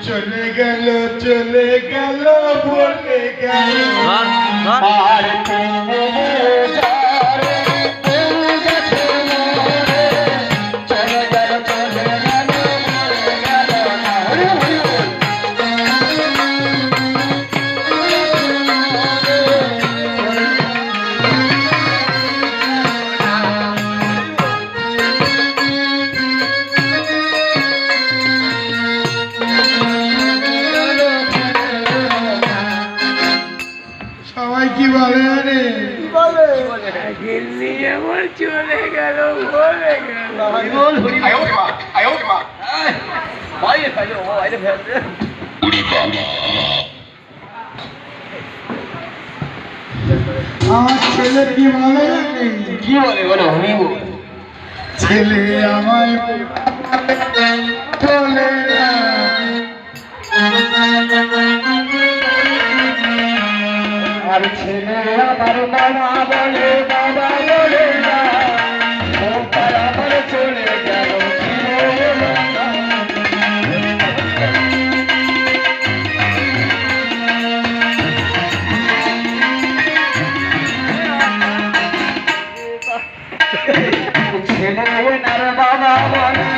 চলে গেল বলে গেল আর কি বলে আমার চলে গেল বলে গেল আমার ছেলে কি বলে কি বলে বলো ছেলে আমায় চলে আর ছেলে আমার বাবা বলে না আমার চলে গেল ছেলে আর বাবা বলে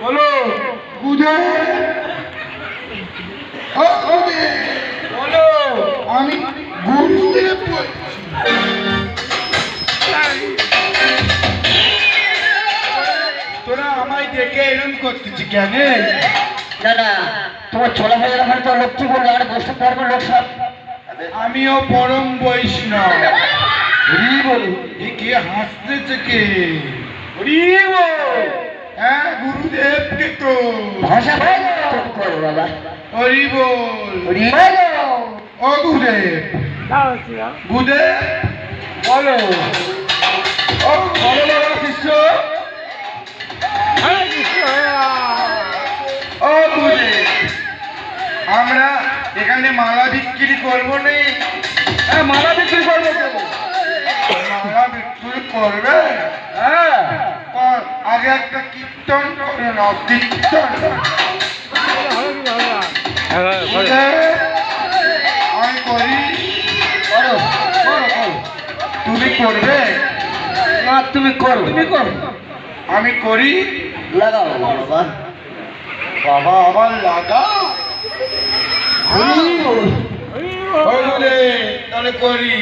বলো বলো আমি তোরা আমায় দেখে এরকম করতেছি কেন না তোমার ছোলা ভাজা মানে তো লক্ষ্মী বললো আর বসতে পারবো লোক সব আমিও পরম বৈষ্ণব কে হাসতেছে কে হ্যাঁ গুরুদেবকে তো ভাষা করো বাবা হরি বল ও গুরুদেব গুরুদেব বলো ও বলো বাবা শিষ্য ও গুরুদেব আমরা এখানে মালা বিক্রি করবো নি মালা বিক্রি করবো মালা বিক্রি করবে হ্যাঁ আগে একটা কীর্তন করে নাও কীর্তন আমি করি তুমি করবে না তুমি করো আমি করি লাগাও বাবা বাবা আবার লাগাও তাহলে করি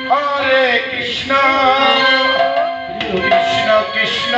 হরে কৃষ্ণ কৃষ্ণ কৃষ্ণ